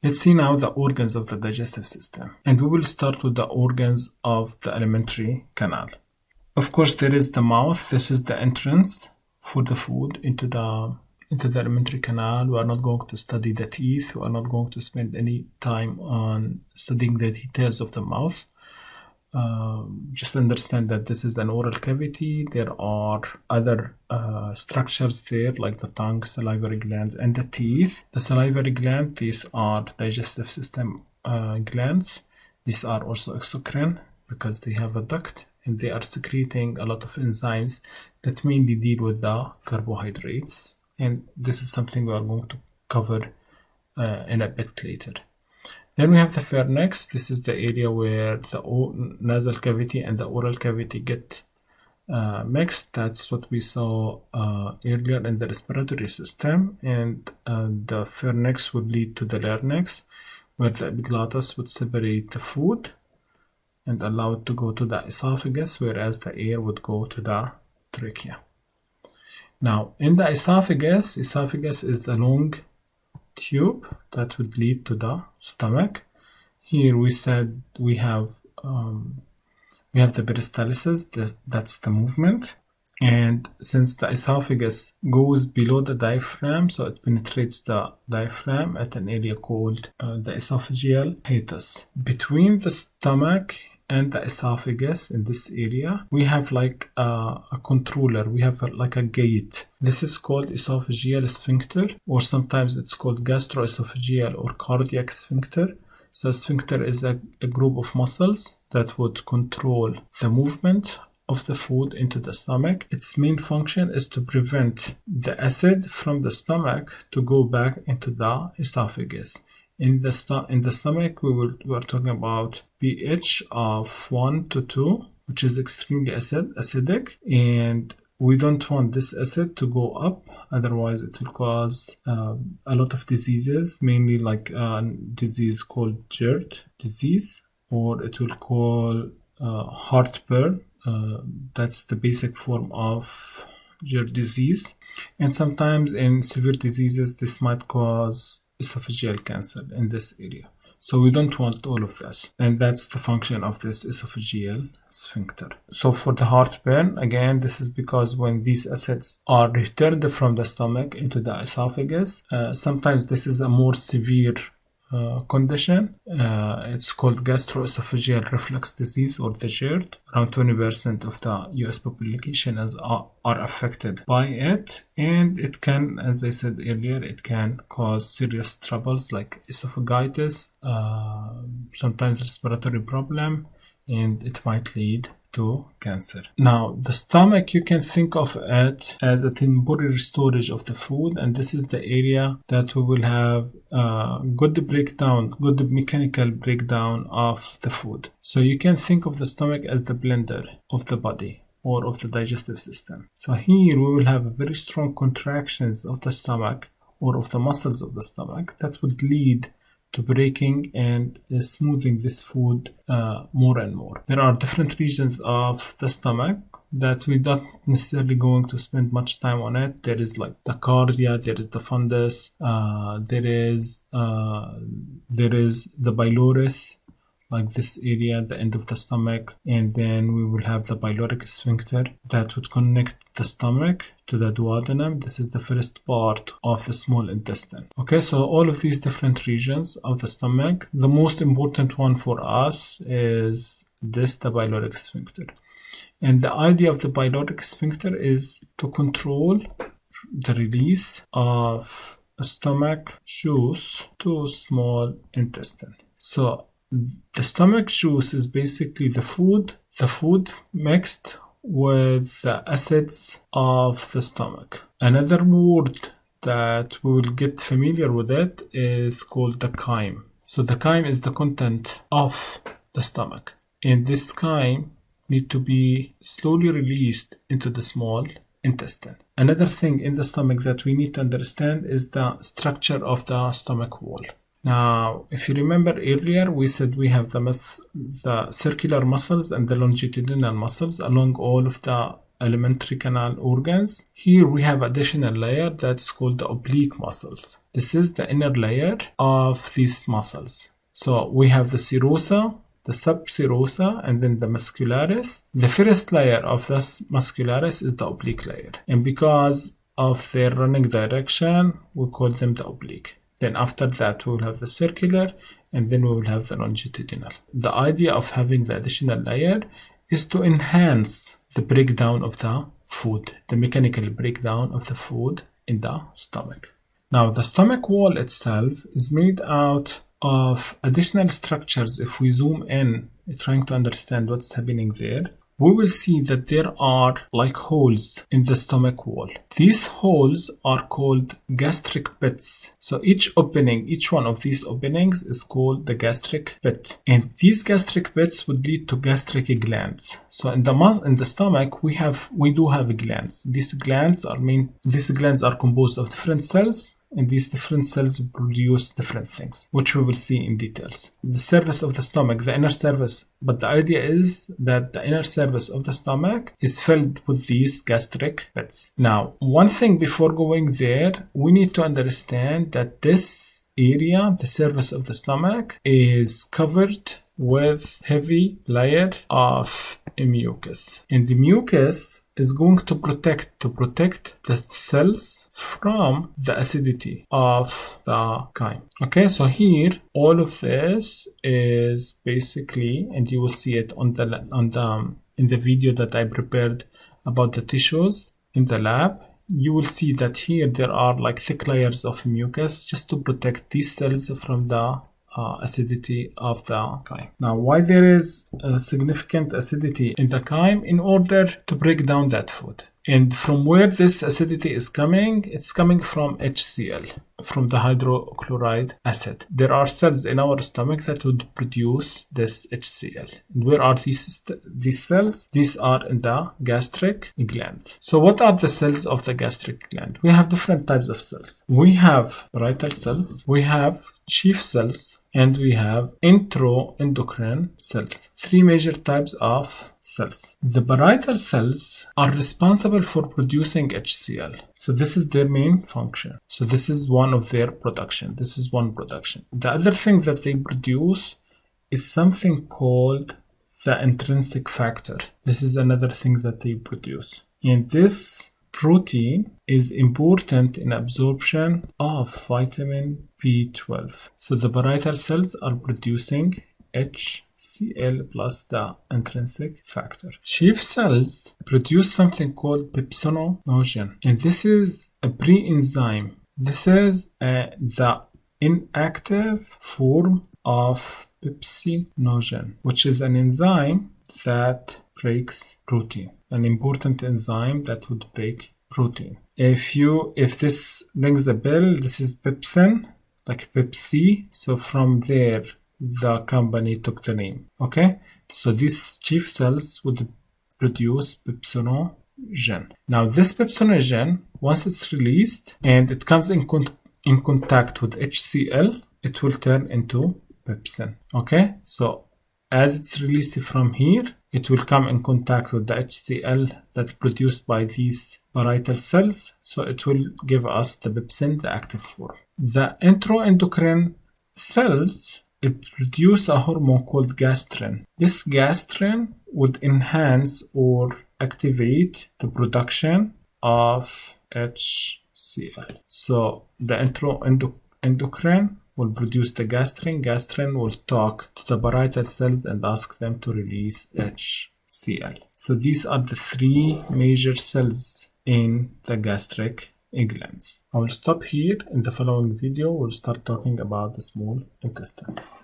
Let's see now the organs of the digestive system. And we will start with the organs of the alimentary canal. Of course, there is the mouth. This is the entrance for the food into the alimentary canal. We are not going to study the teeth. We are not going to spend any time on studying the details of the mouth. Just understand that this is an oral cavity. There are other structures there like the tongue, salivary glands, and the teeth. The salivary gland, these are digestive system glands. These are also exocrine because they have a duct and they are secreting a lot of enzymes that mainly deal with the carbohydrates. And this is something we are going to cover in a bit later. Then we have the pharynx. This is the area where the nasal cavity and the oral cavity get mixed. That's what we saw earlier in the respiratory system. And the pharynx would lead to the larynx, where the epiglottis would separate the food and allow it to go to the esophagus, whereas the air would go to the trachea. Now, in the esophagus is the long tube that would lead to the stomach. Here we said we have the peristalsis, that's the movement. And since the esophagus goes below the diaphragm, so it penetrates the diaphragm at an area called the esophageal hiatus. Between the stomach and the esophagus, in this area, we have like a controller. We have like a gate. This is called esophageal sphincter, or sometimes it's called gastroesophageal or cardiac sphincter. So sphincter is a group of muscles that would control the movement of the food into the stomach. Its main function is to prevent the acid from the stomach to go back into the esophagus. In the stomach, we are talking about pH of 1 to 2, which is extremely acidic, and we don't want this acid to go up, otherwise it will cause a lot of diseases, mainly like a disease called GERD disease, or it will cause heartburn. That's the basic form of GERD disease, and sometimes in severe diseases this might cause esophageal cancer in this area. So we don't want all of this, and that's the function of this esophageal sphincter. So for the heartburn, again, this is because when these acids are returned from the stomach into the esophagus, sometimes this is a more severe condition. It's called gastroesophageal reflux disease, or the GERD. Around 20% of the US population are affected by it, and it can, as I said earlier, it can cause serious troubles like esophagitis, sometimes respiratory problem, and it might lead to cancer. Now, the stomach, you can think of it as a temporary storage of the food, and this is the area that we will have good mechanical breakdown of the food. So you can think of the stomach as the blender of the body or of the digestive system. So here we will have very strong contractions of the stomach or of the muscles of the stomach that would lead to breaking and smoothing this food more and more. There are different regions of the stomach that we're not necessarily going to spend much time on it. There is like the cardia, there is the fundus, there is the pylorus, like this area at the end of the stomach, and then we will have the pyloric sphincter that would connect the stomach to the duodenum. This is the first part of the small intestine. Okay, so all of these different regions of the stomach, the most important one for us is the pyloric sphincter. And the idea of the pyloric sphincter is to control the release of stomach juice to small intestine. So the stomach juice is basically the food mixed with the acids of the stomach. Another word that we will get familiar with it is called the chyme. So the chyme is the content of the stomach, and this chyme need to be slowly released into the small intestine. Another thing in the stomach that we need to understand is the structure of the stomach wall. Now, if you remember earlier, we said we have the circular muscles and the longitudinal muscles along all of the alimentary canal organs. Here we have additional layer that's called the oblique muscles. This is the inner layer of these muscles. So we have the serosa, the subserosa, and then the muscularis. The first layer of this muscularis is the oblique layer. And because of their running direction, we call them the oblique. Then after that, we will have the circular, and then we will have the longitudinal. The idea of having the additional layer is to enhance the breakdown of the food, the mechanical breakdown of the food in the stomach. Now, the stomach wall itself is made out of additional structures. If we zoom in, trying to understand what's happening there, we will see that there are like holes in the stomach wall. These holes are called gastric pits. So each one of these openings is called the gastric pit. And these gastric pits would lead to gastric glands. So in the stomach, we do have glands. These glands are composed of different cells, and these different cells produce different things, which we will see in details. The surface of the stomach, the inner surface, but the idea is that the inner surface of the stomach is filled with these gastric pits. Now, one thing before going there, we need to understand that this area, the surface of the stomach, is covered with heavy layer of mucus. And the mucus is going to protect the cells from the acidity of the chyme. Okay, so here all of this is basically, and you will see it in the video that I prepared about the tissues in the lab. You will see that here there are like thick layers of mucus just to protect these cells from the acidity of the chyme. Now, why there is significant acidity in the chyme? In order to break down that food. And from where this acidity is coming, it's coming from HCl, from the hydrochloride acid. There are cells in our stomach that would produce this HCl. And where are these cells? These are in the gastric gland. So what are the cells of the gastric gland? We have different types of cells. We have parietal cells, we have chief cells, and we have enteroendocrine cells. Three major types of cells. The parietal cells are responsible for producing HCl. So this is their main function. So this is one of their production. This is one production. The other thing that they produce is something called the intrinsic factor. This is another thing that they produce. And this protein is important in absorption of vitamin B12. So the parietal cells are producing HCl plus the intrinsic factor. Chief cells produce something called pepsinogen, and this is a pre-enzyme. This is the inactive form of pepsinogen, which is an enzyme that breaks protein. An important enzyme that would break protein. If this rings a bell, this is pepsin, like Pepsi. So from there, the company took the name. Okay, so these chief cells would produce pepsinogen. Now this pepsinogen, once it's released and it comes in contact with HCl, it will turn into pepsin. Okay, so as it's released from here, it will come in contact with the HCl that's produced by these parietal cells. So it will give us the pepsin, the active form. The enteroendocrine cells produce a hormone called gastrin. This gastrin would enhance or activate the production of HCl. So the enteroendocrine will produce the gastrin. Gastrin will talk to the parietal cells and ask them to release HCl. So these are the three major cells in the gastric glands. I will stop here. In the following video, we'll start talking about the small intestine.